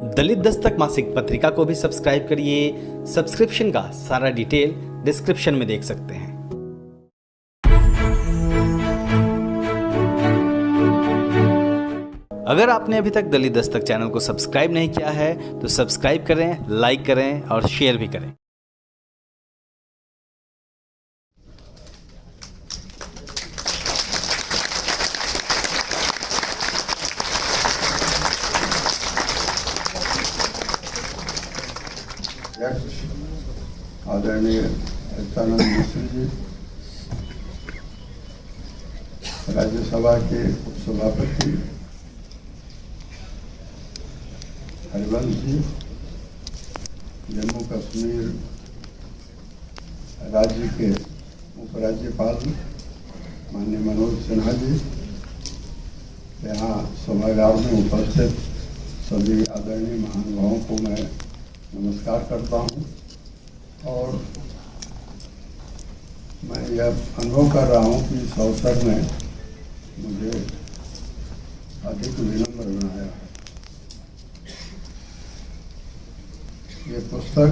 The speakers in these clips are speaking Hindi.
दलित दस्तक मासिक पत्रिका को भी सब्सक्राइब करिए। सब्सक्रिप्शन का सारा डिटेल डिस्क्रिप्शन में देख सकते हैं। अगर आपने अभी तक दलित दस्तक चैनल को सब्सक्राइब नहीं किया है तो सब्सक्राइब करें, लाइक करें और शेयर भी करें। आदरणीय सच्चिदानंद मिश्र जी, राज्यसभा के उपसभापति हरिवंश जी, जम्मू कश्मीर राज्य के उपराज्यपाल माननीय मनोज सिन्हा जी, यहाँ सभागार में उपस्थित सभी आदरणीय महानुभावों को मैं नमस्कार करता हूँ। और मैं यह अनुभव कर रहा हूँ कि इस अवसर में मुझे अधिक विनम्र बनाया है। ये पुस्तक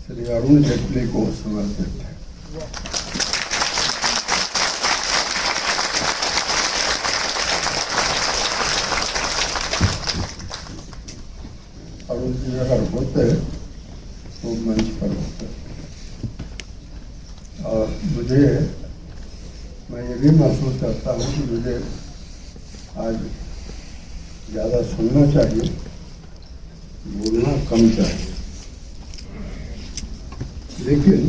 श्री अरुण जेटली को समर्पित है। अरुण जी अगर होते तो मंच पर होते। और मैं ये भी महसूस करता हूँ कि मुझे आज ज़्यादा सुनना चाहिए, बोलना कम चाहिए। लेकिन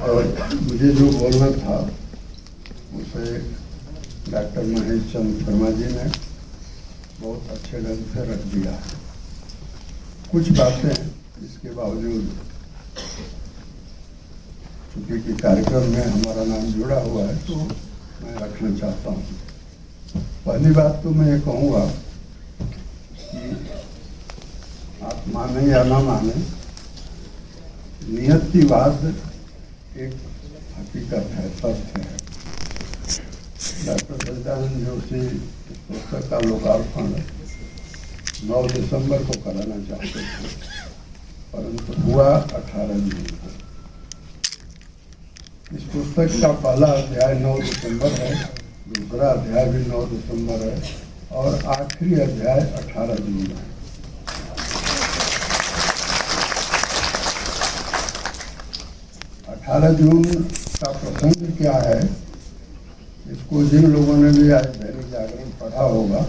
और मुझे जो बोलना था उसे डॉक्टर महेश चंद्र शर्मा जी ने बहुत अच्छे ढंग से रख दिया है। कुछ बातें इसके बावजूद चूंकि कि कार्यक्रम में हमारा नाम जुड़ा हुआ है तो मैं रखना चाहता हूँ। पहली बात तो मैं ये कहूँगा कि आप माने या ना माने, नियतिवाद एक हकीकत है, तथ्य है। डॉक्टर सच्चिदानंद जोशी पुस्तक का लोकार्पण 9 दिसंबर को कराना चाहते थे, परंतु हुआ 18 जून को। इस पुस्तक का पहला अध्याय 9 दिसंबर है, दूसरा अध्याय भी 9 दिसंबर है और आखिरी अध्याय 18 जून है। अठारह जून का प्रसंग क्या है, इसको जिन लोगों ने भी आज दैनिक जागरण पढ़ा होगा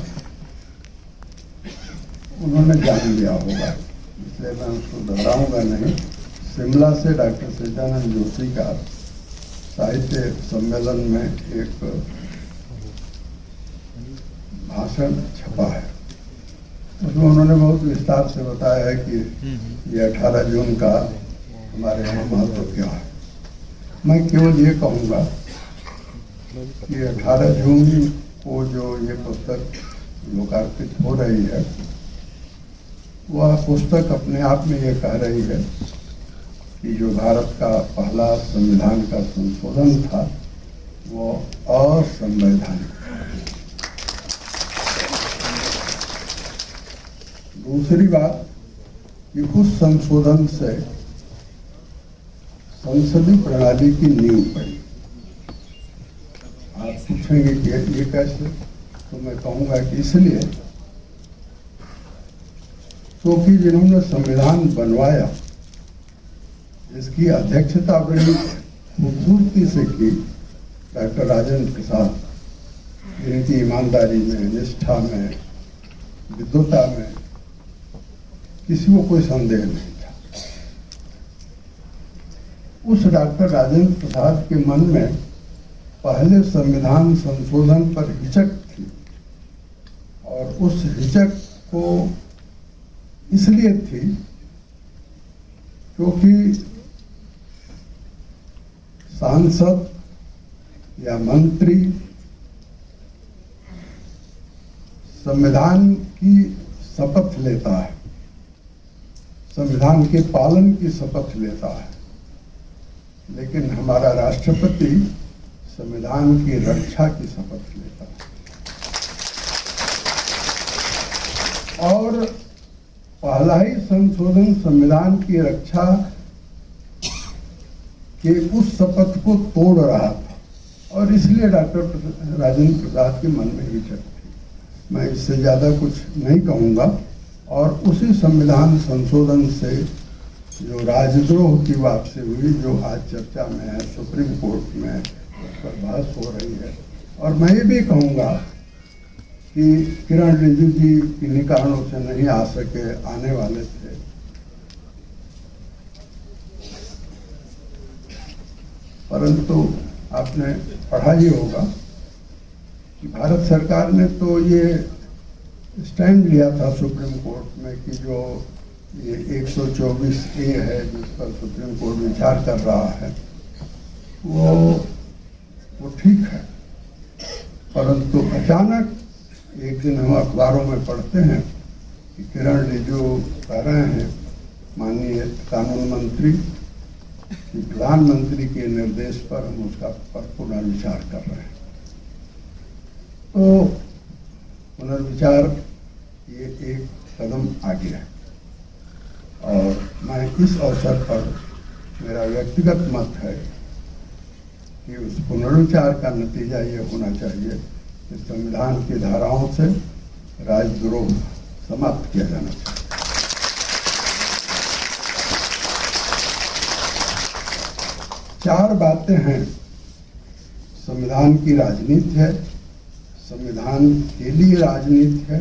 उन्होंने जान लिया होगा, इसलिए मैं उसको दोहराऊंगा नहीं। शिमला से डॉक्टर सच्चिदानंद जोशी का साहित्य सम्मेलन में एक भाषण छपा है, उसमें उन्होंने बहुत विस्तार से बताया है कि ये 18 जून का हमारे यहाँ महत्व क्या है। मैं केवल ये कहूँगा कि 18 जून को जो ये पुस्तक लोकार्पित हो रही है, वह पुस्तक अपने आप में ये कह रही है कि जो भारत का पहला संविधान का संशोधन था वो असंवैधानिक। दूसरी बात कि उस संशोधन से संसदीय प्रणाली की नींव पड़ी। आप पूछेंगे कि ये कैसे, तो मैं कहूँगा कि इसलिए क्योंकि जिन्होंने संविधान बनवाया इसकी अध्यक्षता बड़ी खूबसूरती से की डॉक्टर राजेंद्र प्रसाद, जिनकी ईमानदारी में, निष्ठा में, विद्वता में किसी को कोई संदेह नहीं था। उस डॉक्टर राजेंद्र प्रसाद के मन में पहले संविधान संशोधन पर हिचक थी और उस हिचक को इसलिए थी क्योंकि सांसद या मंत्री संविधान की शपथ लेता है, संविधान के पालन की शपथ लेता है, लेकिन हमारा राष्ट्रपति संविधान की रक्षा की शपथ लेता है। और पहला ही संशोधन संविधान की रक्षा के उस शपथ को तोड़ रहा था और इसलिए डॉक्टर राजेंद्र प्रसाद के मन में हिचक थी। मैं इससे ज़्यादा कुछ नहीं कहूँगा। और उसी संविधान संशोधन से जो राजद्रोह की वापसी हुई, जो आज चर्चा में है, सुप्रीम कोर्ट में उस पर बहस हो रही है। और मैं ये भी कहूँगा कि किरण रिजिजू जी किन्हीं कारणों से नहीं आ सके, आने वाले थे। परंतु आपने पढ़ा ही होगा कि भारत सरकार ने तो ये स्टैंड लिया था सुप्रीम कोर्ट में कि जो ये 124A है जिस पर सुप्रीम कोर्ट विचार कर रहा है वो ठीक है। परंतु अचानक एक दिन हम अखबारों में पढ़ते हैं कि किरण रिजिजू कह रहे हैं, माननीय कानून मंत्री, कि प्रधानमंत्री के निर्देश पर हम उसका पर पुनर्विचार कर रहे हैं। तो पुनर्विचार ये एक कदम आगे है और मैं इस अवसर पर मेरा व्यक्तिगत मत है कि उस पुनर्विचार का नतीजा ये होना चाहिए कि संविधान की धाराओं से राजद्रोह समाप्त किया जाना चाहिए। चार बातें हैं। संविधान की राजनीति है, संविधान के लिए राजनीति है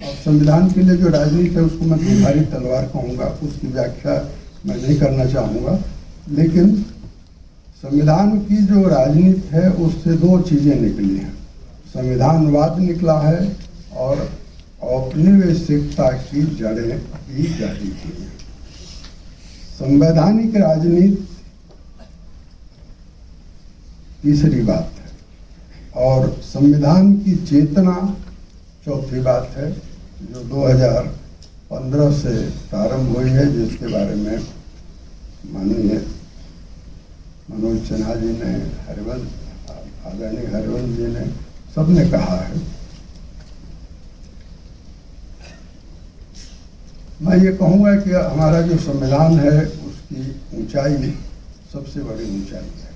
और संविधान के लिए जो राजनीति है उसको मैं दुधारी तलवार कहूँगा, उसकी व्याख्या मैं नहीं करना चाहूँगा। लेकिन संविधान की जो राजनीति है उससे दो चीज़ें निकली हैं। संविधानवाद निकला है और औपनिवेशिकता की जड़ें भी जारी की हैं। संवैधानिक राजनीति तीसरी बात है और संविधान की चेतना चौथी बात है, जो 2015 से प्रारंभ हुई है, जिसके बारे में माननीय मनोज सिन्हा जी ने, आदरणीय हरिवंश जी ने, सबने कहा है। मैं ये कहूँगा कि हमारा जो संविधान है उसकी ऊंचाई सबसे बड़ी ऊंचाई है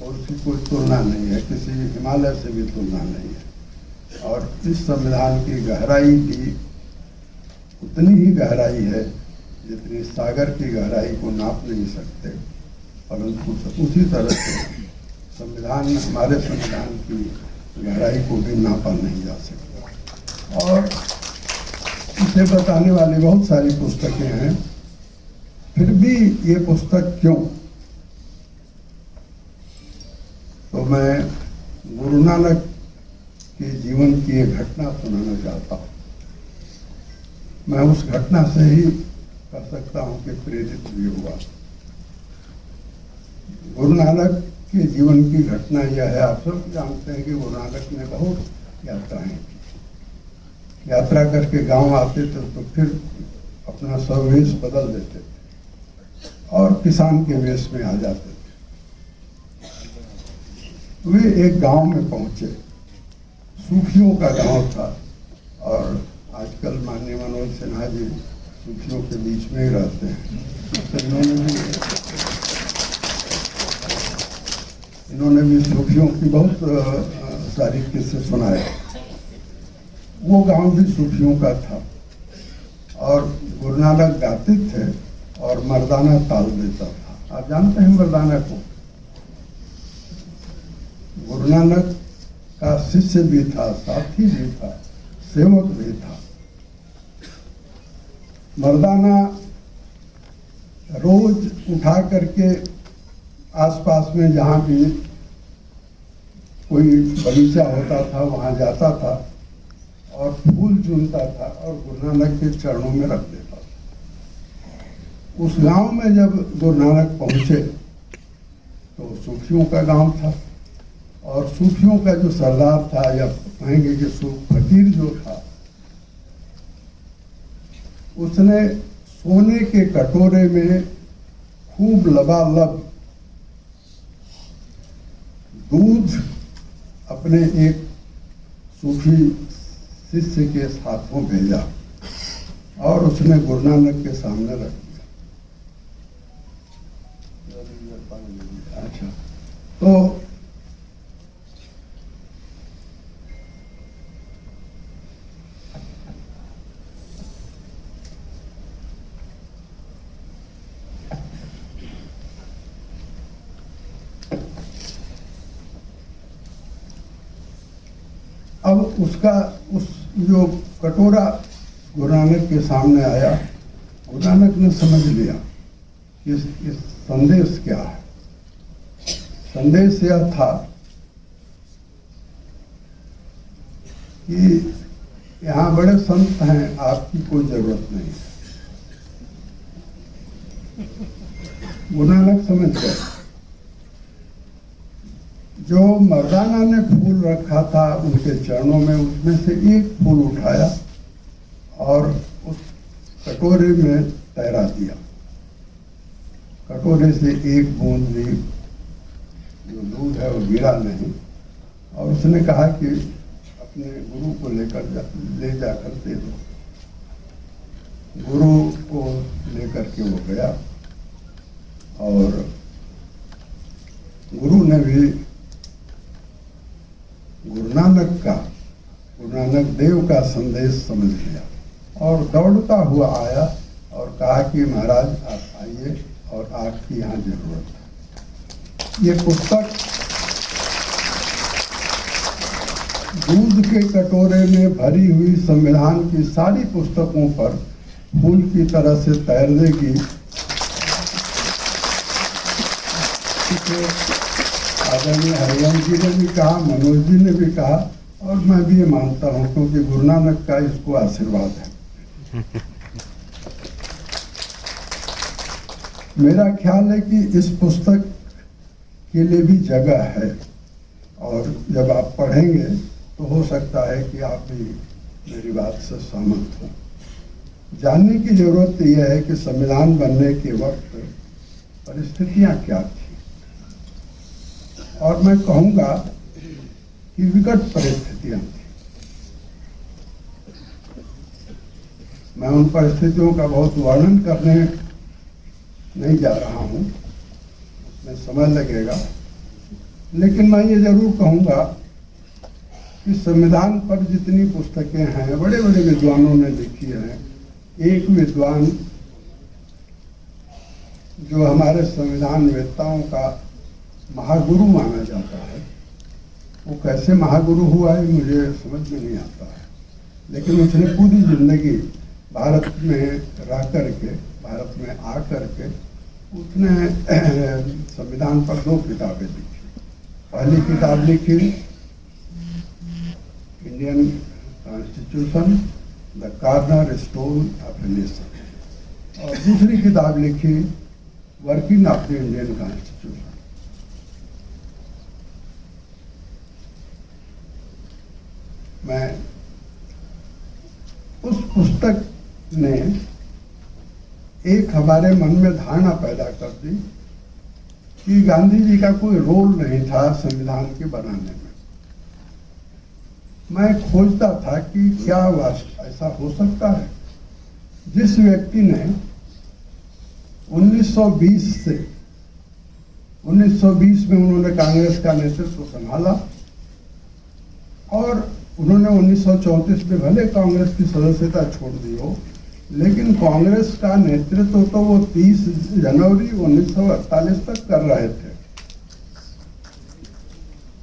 और उसकी कोई तुलना नहीं है, किसी हिमालय से भी तुलना नहीं है। और इस संविधान की गहराई भी उतनी ही गहराई है जितनी सागर की गहराई को नाप नहीं सकते, परंतु उसी तरह से संविधान, हमारे संविधान की गहराई को भी नापा नहीं जा सकता। और इसे बताने वाली बहुत सारी पुस्तकें हैं, फिर भी ये पुस्तक क्यों? तो मैं गुरु नानक के जीवन की एक घटना सुनाना चाहता हूँ। मैं उस घटना से ही कह सकता हूँ कि प्रेरित भी हुआ। गुरु नानक के जीवन की घटना यह है, आप सब जानते हैं कि गुरु नानक ने बहुत यात्राएं की। यात्रा करके गांव आते थे तो फिर अपना स्ववेश बदल देते थे और किसान के वेश में आ जाते थे। वे एक गांव में पहुंचे, सूफियों का गांव था और आजकल माननीय मनोज सिन्हा जी सूफियों के बीच में ही रहते हैं, तो इन्होंने भी सूफियों की बहुत सारी किस्से सुनाए। वो गांव भी सूफियों का था और गुरु नानक गाते थे और मर्दाना ताल देता था। आप जानते हैं मर्दाना को? गुरु नानक का शिष्य भी था, साथी भी था, सेवक भी था। मर्दाना रोज उठा करके आसपास में जहाँ भी कोई बगीचा होता था वहाँ जाता था और फूल चुनता था और गुरु नानक के चरणों में रख देता था। उस गांव में जब गुरु नानक पहुँचे तो सूफियों का गांव था और सूफियों का जो सरदार था, या कहेंगे कि फकीर जो था, उसने सोने के कटोरे में खूब लबालब दूध अपने एक सूफी शिष्य के हाथों भेजा और उसने गुरु नानक के सामने रख दिया। अच्छा, तो अब उस जो कटोरा गुरु नानक के सामने आया, गुरु नानक ने समझ लिया कि इस संदेश क्या है। संदेश यह था कि यहाँ बड़े संत हैं, आपकी कोई जरूरत नहीं है। गुरु नानक समझ गए। जो मर्दाना ने फूल रखा था उनके चरणों में, उसमें से एक फूल उठाया और उस कटोरे में तैरा दिया। कटोरे से एक बूंद भी जो दूध है वो गिरा नहीं, और उसने कहा कि अपने गुरु को ले जाकर दे दो। गुरु को लेकर के वो गया और गुरु ने भी गुरु नानक देव का संदेश समझ लिया और दौड़ता हुआ आया और कहा कि महाराज आप आइए और आपकी यहाँ जरूरत है। ये पुस्तक दूध के कटोरे में भरी हुई संविधान की सारी पुस्तकों पर फूल की तरह से तैर देगी। आदरणीय हरिवंश जी ने भी कहा, मनोज जी ने भी कहा, और मैं भी ये मानता हूँ क्योंकि गुरु नानक का इसको आशीर्वाद है। मेरा ख्याल है कि इस पुस्तक के लिए भी जगह है, और जब आप पढ़ेंगे तो हो सकता है कि आप भी मेरी बात से सहमत हो। जानने की जरूरत यह है कि संविधान बनने के वक्त परिस्थितियां क्या थी, और मैं कहूंगा कि विकट परिस्थितियां थी। मैं उन परिस्थितियों का बहुत वर्णन करने नहीं जा रहा हूं, उसमें समय लगेगा, लेकिन मैं ये जरूर कहूंगा कि संविधान पर जितनी पुस्तकें हैं बड़े बड़े विद्वानों ने लिखी हैं। एक विद्वान जो हमारे संविधान वेत्ताओं का महागुरु माना जाता है, वो कैसे महागुरु हुआ है मुझे समझ में नहीं आता है, लेकिन उसने पूरी जिंदगी भारत में रह करके, भारत में आ करके उसने संविधान पर 2 किताबें लिखी। पहली किताब लिखी Indian constitution, the corner stone of a nation, और दूसरी किताब लिखी working of the Indian constitution. मैं उस पुस्तक ने एक हमारे मन में धारणा पैदा कर दी कि गांधी जी का कोई रोल नहीं था संविधान के बनाने में। मैं खोजता था कि क्या ऐसा हो सकता है जिस व्यक्ति ने 1920 में उन्होंने कांग्रेस का नेतृत्व संभाला, और उन्होंने 1934 में भले कांग्रेस की सदस्यता छोड़ दी हो, लेकिन कांग्रेस का नेतृत्व तो वो 30 जनवरी 1948 तक कर रहे थे,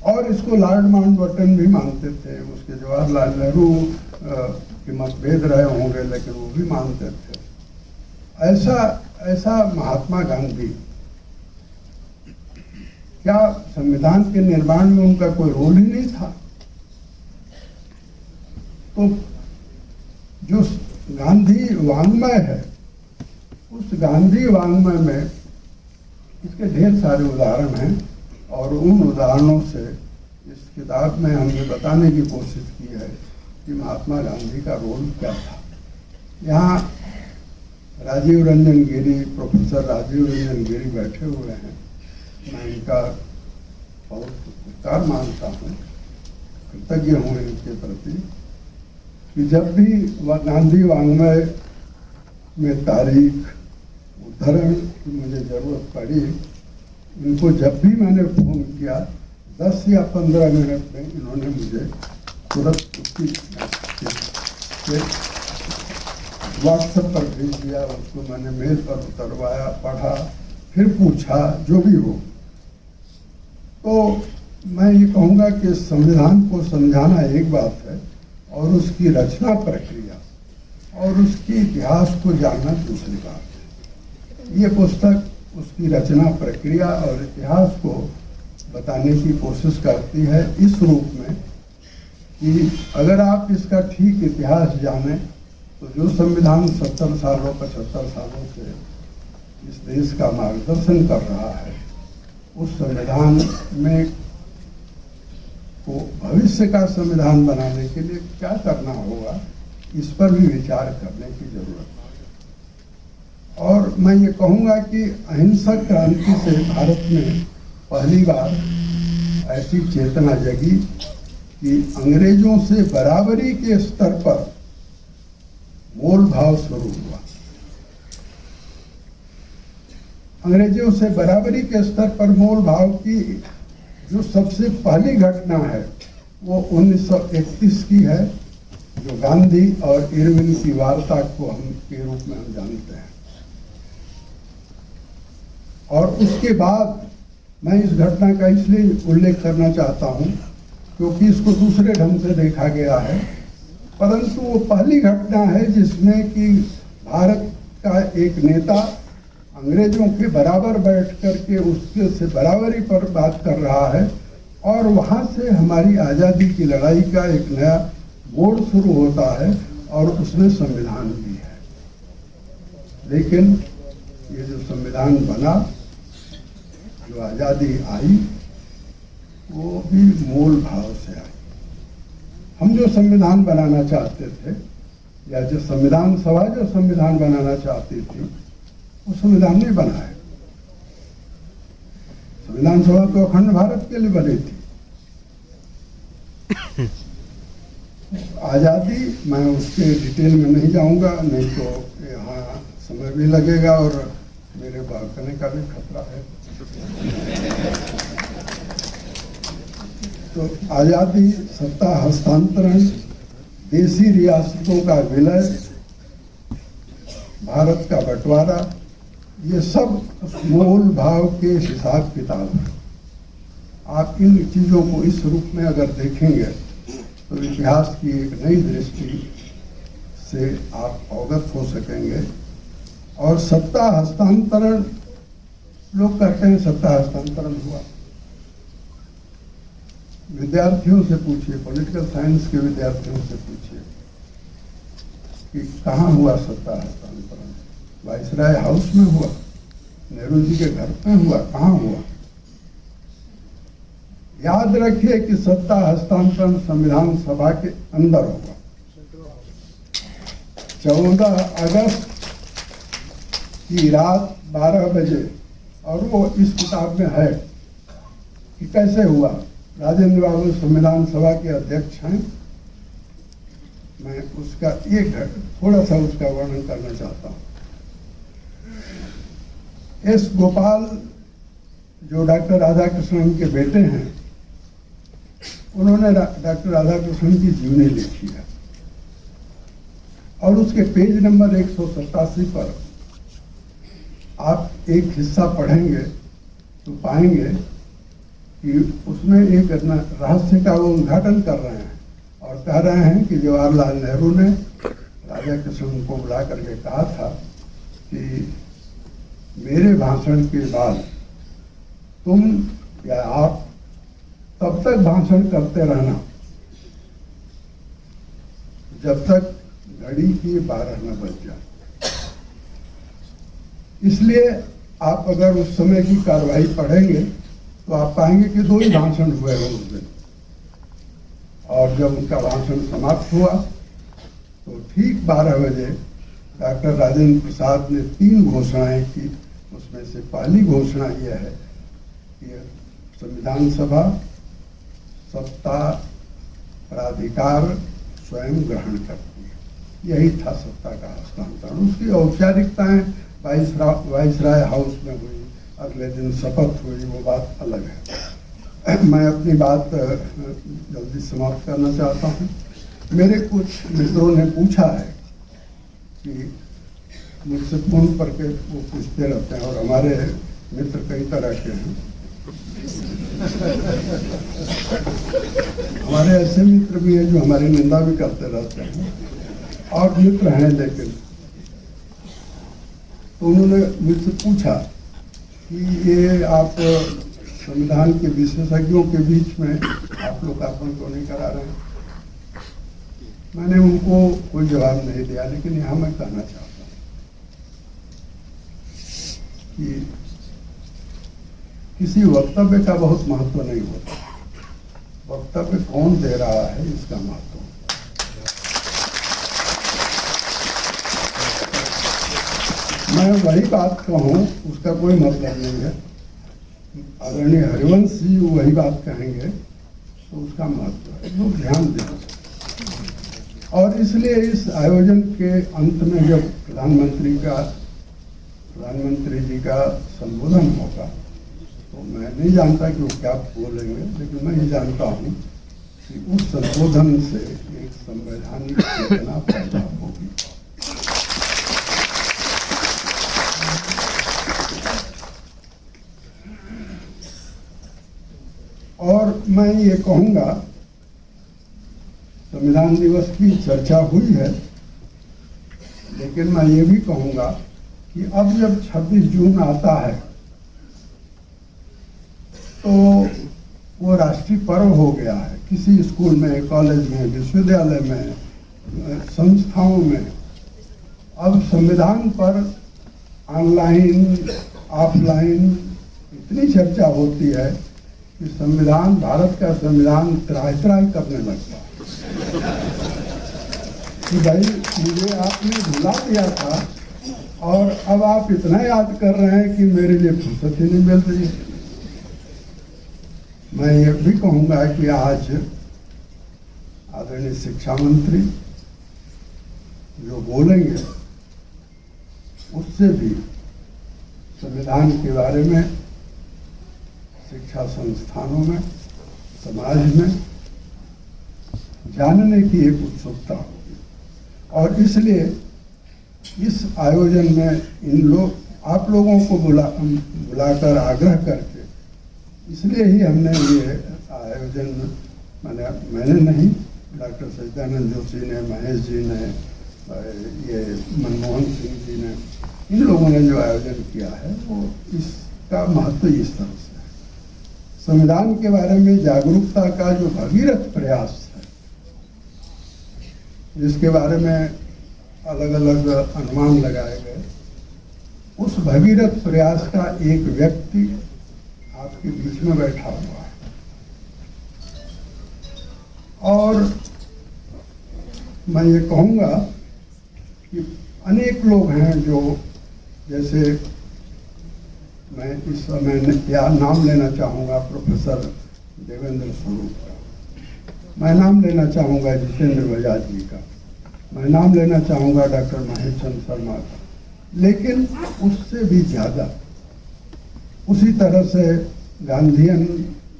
और इसको लॉर्ड माउंटबेटन भी मानते थे। उसके जवाहरलाल नेहरू के मतभेद रहे होंगे, लेकिन वो भी मानते थे। ऐसा महात्मा गांधी, क्या संविधान के निर्माण में उनका कोई रोल ही नहीं था? तो जो गांधी वाङ्मय है, उस गांधी वाङ्मय में इसके ढेर सारे उदाहरण हैं, और उन उदाहरणों से इस किताब में हमने बताने की कोशिश की है कि महात्मा गांधी का रोल क्या था। यहाँ राजीव रंजन गिरी, प्रोफेसर राजीव रंजन गिरी बैठे हुए हैं, मैं इनका बहुत उपकार मानता हूँ। कृतज्ञ हूँ इनके प्रति कि जब भी गांधी वाङ्मय में तारीख उद्धरण की मुझे ज़रूरत पड़ी, इनको जब भी मैंने फ़ोन किया 10 या 15 मिनट में इन्होंने मुझे तुरंत उसकी व्हाट्सएप पर भेज दिया, उसको मैंने मेल पर उतरवाया, पढ़ा, फिर पूछा, जो भी हो। तो मैं ये कहूँगा कि संविधान को समझाना एक बात है और उसकी रचना प्रक्रिया और उसके इतिहास को जानना दूसरी बात है। ये पुस्तक उसकी रचना प्रक्रिया और इतिहास को बताने की कोशिश करती है इस रूप में कि अगर आप इसका ठीक इतिहास जानें तो जो संविधान 70 सालों 75 सालों से इस देश का मार्गदर्शन कर रहा है, उस संविधान में को भविष्य का संविधान बनाने के लिए क्या करना होगा, इस पर भी विचार करने की जरूरत है। और मैं ये कहूँगा कि अहिंसक क्रांति से भारत में पहली बार ऐसी चेतना जगी कि अंग्रेजों से बराबरी के स्तर पर मोल भाव शुरू हुआ। अंग्रेजों से बराबरी के स्तर पर मोल भाव की जो सबसे पहली घटना है वो 1931 की है, जो गांधी और इरविन की वार्ता को हम के रूप में हम जानते हैं। और उसके बाद मैं इस घटना का इसलिए उल्लेख करना चाहता हूं क्योंकि इसको दूसरे ढंग से देखा गया है, परंतु वो पहली घटना है जिसमें कि भारत का एक नेता अंग्रेजों के बराबर बैठ करके उसके से बराबरी पर बात कर रहा है और वहाँ से हमारी आज़ादी की लड़ाई का एक नया मोड़ शुरू होता है और उसमें संविधान भी है। लेकिन ये जो संविधान बना, जो आज़ादी आई, वो भी मूल भाव से आई। हम जो संविधान बनाना चाहते थे या जो संविधान सभा जो संविधान बनाना चाहती थी, वो संविधान नहीं बना है। संविधान सभा तो अखंड भारत के लिए बनी थी। आज़ादी, मैं उसके डिटेल में नहीं जाऊंगा, नहीं तो यहाँ समय भी लगेगा और मेरे भागने का भी खतरा है। तो आज़ादी, सत्ता हस्तांतरण, देसी रियासतों का विलय, भारत का बंटवारा, ये सब उस मूल भाव के हिसाब किताब है। आप इन चीज़ों को इस रूप में अगर देखेंगे तो इतिहास की एक नई दृष्टि से आप अवगत हो सकेंगे। और सत्ता हस्तांतरण, लोग कहते हैं सत्ता हस्तांतरण हुआ, विद्यार्थियों से पूछिए, पॉलिटिकल साइंस के विद्यार्थियों से पूछिए कि कहाँ हुआ सत्ता हस्तांतरण। वाइसराय हाउस में हुआ, नेहरू जी के घर पे हुआ, कहाँ हुआ? याद रखिए कि सत्ता हस्तांतरण संविधान सभा के अंदर होगा। 14 अगस्त की रात 12 बजे, और वो इस किताब में है कि कैसे हुआ। राजेंद्र बाबू संविधान सभा के अध्यक्ष हैं। मैं उसका एक थोड़ा सा उसका वर्णन करना चाहता हूँ। एस गोपाल जो डॉक्टर राधाकृष्णन के बेटे हैं, उन्होंने डॉक्टर राधाकृष्णन की जीवनी लिखी है और उसके पेज नंबर 187 पर आप एक हिस्सा पढ़ेंगे तो पाएंगे कि उसमें एक रहस्य का वो उद्घाटन कर रहे हैं और कह रहे हैं कि जवाहरलाल नेहरू ने राधाकृष्णन को बुला करके कहा था कि मेरे भाषण के बाद तुम या आप तब तक भाषण करते रहना जब तक घड़ी की 12 न बज जाए। इसलिए आप अगर उस समय की कार्रवाई पढ़ेंगे तो आप पाएंगे कि 2 ही भाषण हुए हैं उस दिन। और जब उनका भाषण समाप्त हुआ तो ठीक 12 बजे डॉक्टर राजेंद्र प्रसाद ने 3 घोषणाएं की। उसमें से पहली घोषणा यह है कि संविधान सभा सत्ता प्राधिकार स्वयं ग्रहण करती है। यही था सत्ता का हस्तांतरण। उसकी औपचारिकताएं वाइसराय हाउस में हुई, अगले दिन शपथ हुई, वो बात अलग है। मैं अपनी बात जल्दी समाप्त करना चाहता हूँ। मेरे कुछ मित्रों ने पूछा है कि मुझसे फोन पर के वो पूछते रहते हैं, और हमारे मित्र कई तरह के हैं। हमारे ऐसे मित्र भी हैं जो हमारी निंदा भी करते रहते हैं, और मित्र हैं लेकिन। तो उन्होंने मुझसे पूछा कि ये आप संविधान के विशेषज्ञों के बीच में आप लोकार्पण क्यों नहीं करा रहे हैं। मैंने उनको कोई जवाब नहीं दिया, लेकिन यहाँ मैं कहना चाहता हूँ कि किसी वक्तव्य का बहुत महत्व नहीं होता, वक्तव्य कौन दे रहा है इसका महत्व। मैं वही बात कहूँ उसका कोई मतलब नहीं है। आदरणीय हरिवंश जी वही बात कहेंगे तो उसका महत्व है, लोग ध्यान दें। और इसलिए इस आयोजन के अंत में जब प्रधानमंत्री जी का संबोधन होगा, तो मैं नहीं जानता कि वो क्या बोलेंगे, लेकिन मैं ये जानता हूँ कि उस संबोधन से एक संवैधानिक चेतना पैदा होगी। और मैं ये कहूँगा, संविधान दिवस की चर्चा हुई है, लेकिन मैं ये भी कहूँगा कि अब जब 26 जून आता है तो वो राष्ट्रीय पर्व हो गया है। किसी स्कूल में, कॉलेज में, विश्वविद्यालय में, संस्थाओं में अब संविधान पर ऑनलाइन, ऑफलाइन इतनी चर्चा होती है कि संविधान, भारत का संविधान त्राही करने लगता है कि भाई मुझे आपने भुला दिया था और अब आप इतना याद कर रहे हैं कि मेरे लिए फुर्सत ही नहीं मिल रही है। मैं ये भी कहूँगा कि आज आदरणीय शिक्षा मंत्री जो बोलेंगे उससे भी संविधान के बारे में शिक्षा संस्थानों में, समाज में जानने की एक उत्सुकता होगी। और इसलिए इस आयोजन में आप लोगों को बुलाकर आग्रह करके, इसलिए ही हमने ये आयोजन, मैंने नहीं, डॉक्टर सच्चिदानंद जोशी ने, महेश जी ने, ये मनमोहन सिंह जी ने, इन लोगों ने जो आयोजन किया है वो इसका महत्व इस तरह से है। संविधान के बारे में जागरूकता का जो भगीरथ प्रयास है, जिसके बारे में अलग अलग अनुमान लगाए गए, उस भगीरथ प्रयास का एक व्यक्ति आपके बीच में बैठा हुआ है। और मैं ये कहूँगा कि अनेक लोग हैं जो, जैसे मैं इस समय नाम लेना चाहूँगा प्रोफेसर देवेंद्र स्वरूप का, मैं नाम लेना चाहूँगा जितेंद्र बजाज जी का, मैं नाम लेना चाहूँगा डॉक्टर महेश चंद्र शर्मा का, लेकिन उससे भी ज़्यादा उसी तरह से गांधीयन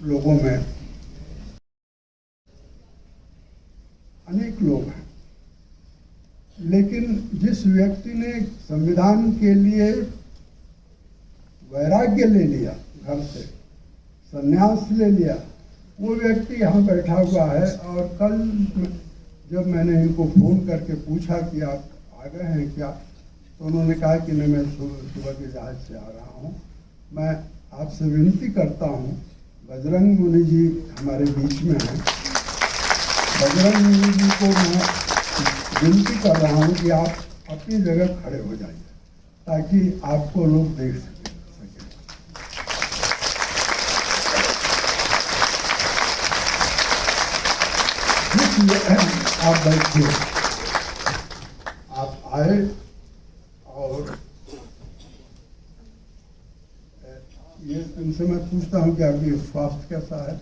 लोगों में अनेक लोग हैं। लेकिन जिस व्यक्ति ने संविधान के लिए वैराग्य ले लिया, घर से संन्यास ले लिया, वो व्यक्ति यहाँ बैठा हुआ है। और कल जब मैंने इनको फोन करके पूछा कि आप आ गए हैं क्या, तो उन्होंने कहा कि नहीं, मैं सुबह के जहाज से आ रहा हूँ। मैं आपसे विनती करता हूँ, बजरंग मुनि जी हमारे बीच में हैं, बजरंग मुनि जी को मैं विनती कर रहा हूँ कि आप अपनी जगह खड़े हो जाइए ताकि आपको लोग देख सकें। आप बैठिए, आप आए। और ये इनसे मैं पूछता हूँ कि आपकी स्वास्थ्य कैसा है।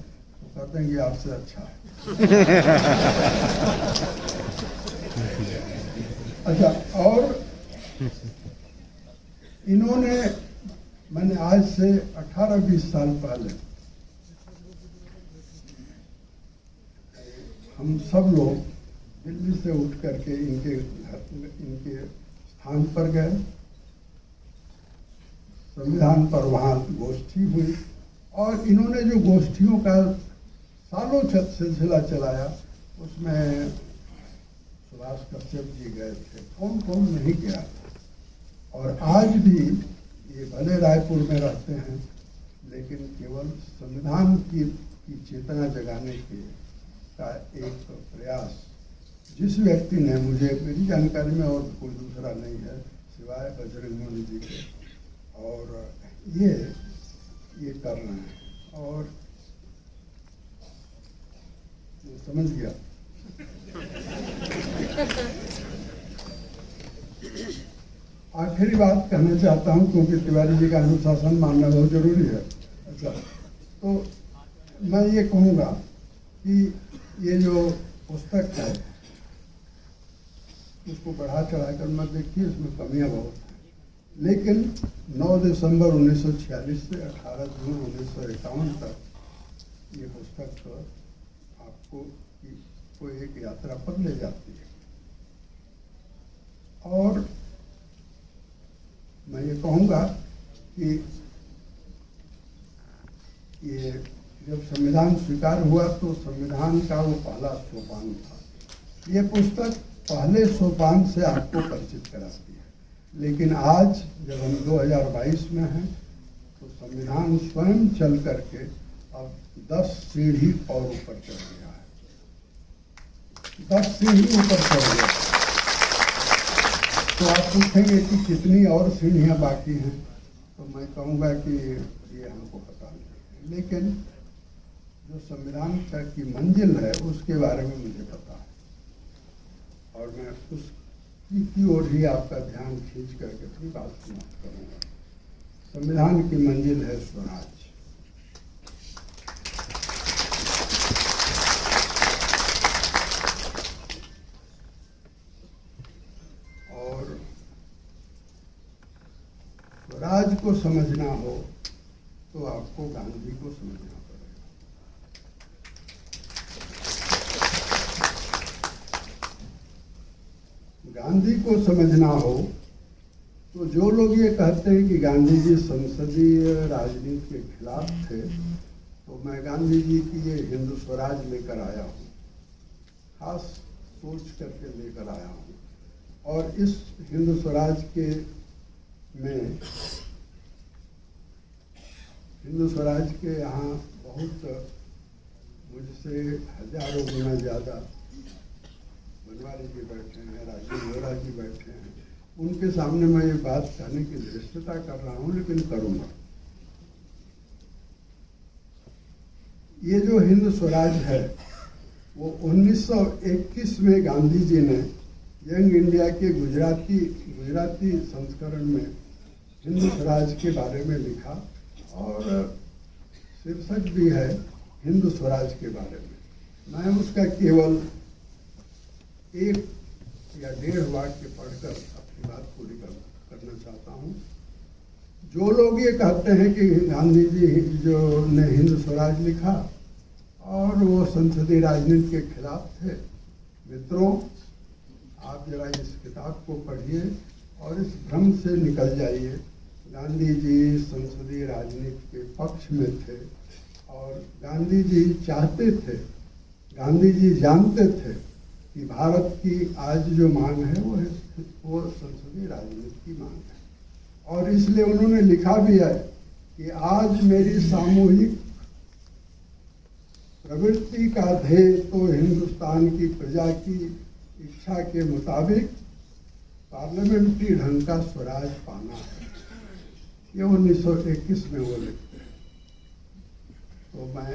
कहते हैं कि आपसे अच्छा है। अच्छा, और इन्होंने, मैंने आज से 18-20 साल पहले हम सब लोग दिल्ली से उठ करके इनके घर, इनके स्थान पर गए, संविधान पर वहाँ गोष्ठी हुई, और इन्होंने जो गोष्ठियों का सालों सिलसिला चलाया, उसमें सुभाष कश्यप जी गए थे, कौन कौन नहीं गया था। और आज भी ये भले रायपुर में रहते हैं, लेकिन केवल संविधान की चेतना जगाने का एक प्रयास जिस व्यक्ति ने, मुझे मेरी जानकारी में और कोई दूसरा नहीं है सिवाय बजरंग बली जी के, और ये कर रहे हैं। और समझ गया। आखिरी बात कहना चाहता हूं, क्योंकि तिवारी जी का अनुशासन मानना बहुत जरूरी है। अच्छा, तो मैं ये कहूँगा कि ये जो पुस्तक है उसको बढ़ा चढ़ा कर मत देखिए, इसमें कमियां बहुत हैं, लेकिन 9 दिसंबर 1946 से 18 जून 1951 तक ये पुस्तक आपको एक यात्रा पर ले जाती है। और मैं ये कहूँगा कि ये जब संविधान स्वीकार हुआ तो संविधान का वो पहला सोपान था। ये पुस्तक पहले सोपान से आपको परिचित कराती है, लेकिन आज जब हम 2022 में हैं तो संविधान स्वयं चल करके अब 10 सीढ़ी और ऊपर चढ़ गया है। 10 सीढ़ी ऊपर चढ़ गया। तो आप पूछेंगे कि कितनी और सीढ़ियाँ बाकी हैं, तो मैं कहूँगा कि ये हमको पता नहीं, लेकिन जो संविधान की मंजिल है उसके बारे में मुझे पता है, और मैं उसकी ओर ही आपका ध्यान खींच करके अपनी बात समाप्त करूँगा। संविधान की मंजिल है स्वराज। और स्वराज को समझना हो तो आपको गांधी को समझना पड़ेगा। गांधी को समझना हो तो जो लोग ये कहते हैं कि गांधी जी संसदीय राजनीति के खिलाफ थे, तो मैं गांधी जी की ये हिंदू स्वराज लेकर आया हूँ, खास सोच करके लेकर आया हूँ। और इस हिंदू स्वराज के में हिंदू स्वराज के यहाँ बहुत मुझसे हजारों गुना ज़्यादा बनवारी जी बैठे हैं, राजीव वोरा जी बैठे हैं, उनके सामने मैं ये बात कहने की धृष्टता कर रहा हूँ, लेकिन करूँगा। ये जो हिंद स्वराज है वो 1921 में गांधी जी ने यंग इंडिया के गुजराती संस्करण में हिंद स्वराज के बारे में लिखा, और शीर्षक भी है हिंद स्वराज के बारे में। मैं उसका केवल 1 या 1.5 वाक्य पढ़कर अपनी बात पूरी करना चाहता हूँ। जो लोग ये कहते हैं कि गांधी जी जो ने हिंद स्वराज लिखा और वो संसदीय राजनीति के खिलाफ थे, मित्रों आप जरा इस किताब को पढ़िए और इस भ्रम से निकल जाइए। गांधी जी संसदीय राजनीति के पक्ष में थे, और गांधी जी चाहते थे, गांधी जी जानते थे कि भारत की आज जो मांग है वो संसदीय राजनीति की मांग है, और इसलिए उन्होंने लिखा भी है कि आज मेरी सामूहिक प्रवृत्ति का ध्येय तो हिंदुस्तान की प्रजा की इच्छा के मुताबिक पार्लियामेंट्री ढंग का स्वराज पाना है। ये 1921 में वो लिखते हैं। तो मैं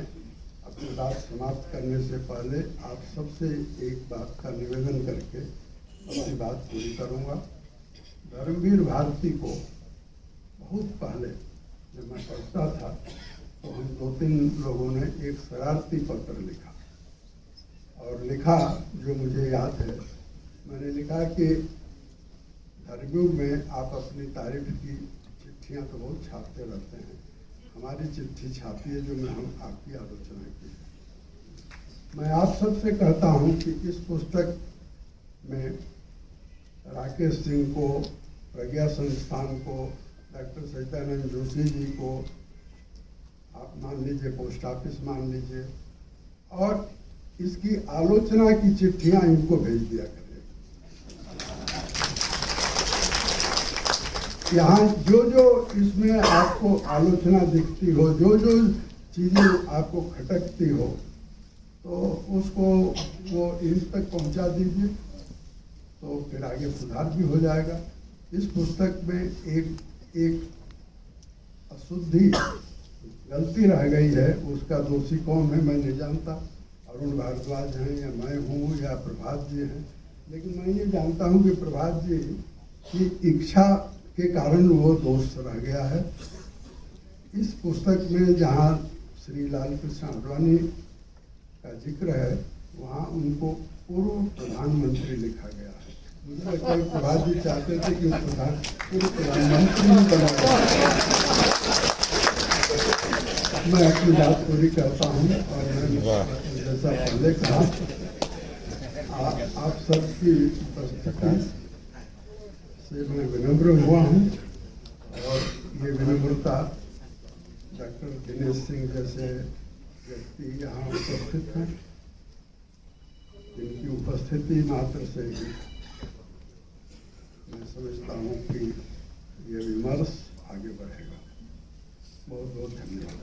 अपनी बात समाप्त करने से पहले आप सबसे एक बात का निवेदन करके अपनी बात पूरी करूंगा। धर्मवीर भारती को बहुत पहले जब मैं पढ़ता था तो हम 2-3 लोगों ने एक शरारती पत्र लिखा, और लिखा जो मुझे याद है, मैंने लिखा कि धर्मयुग में आप अपनी तारीफ की चिट्ठियाँ तो बहुत छापते रहते हैं, हमारी चिट्ठी छापिए जो में हम आपकी आलोचना की है। मैं आप सबसे कहता हूँ कि इस पुस्तक में राकेश सिंह को, प्रज्ञा संस्थान को, डॉक्टर सत्यानंद जोशी जी को आप मान लीजिए, पोस्ट ऑफिस मान लीजिए, और इसकी आलोचना की चिट्ठियां इनको भेज दिया करें। यहाँ जो जो इसमें आपको आलोचना दिखती हो, जो जो चीज़ें आपको खटकती हो, तो उसको वो इन तक पहुंचा दीजिए, तो फिर आगे सुधार भी हो जाएगा। इस पुस्तक में एक अशुद्धि, गलती रह गई है, उसका दोषी कौन है मैं नहीं जानता, अरुण भारद्वाज हैं या मैं हूँ या प्रभात जी हैं, लेकिन मैं ये जानता हूँ कि प्रभात जी की इच्छा के कारण वो दोष रह गया है। इस पुस्तक में जहाँ श्री लाल कृष्ण आडवाणी का जिक्र है, वहाँ उनको पूर्व प्रधानमंत्री लिखा गया है। मुझे लगता है प्रभात जी चाहते थे कि पूर्व प्रधानमंत्री बना जाए। मैं अपनी बात पूरी करता हूँ, और मैं जैसा पहले कहा, आप सबकी उपस्थिति से मैं विनम्र हुआ हूँ, और ये विनम्रता डॉक्टर दिनेश सिंह जैसे व्यक्ति यहाँ उपस्थित हैं, जिनकी उपस्थिति मात्र से ही मैं समझता हूँ कि ये विमर्श आगे बढ़ेगा। बहुत बहुत धन्यवाद।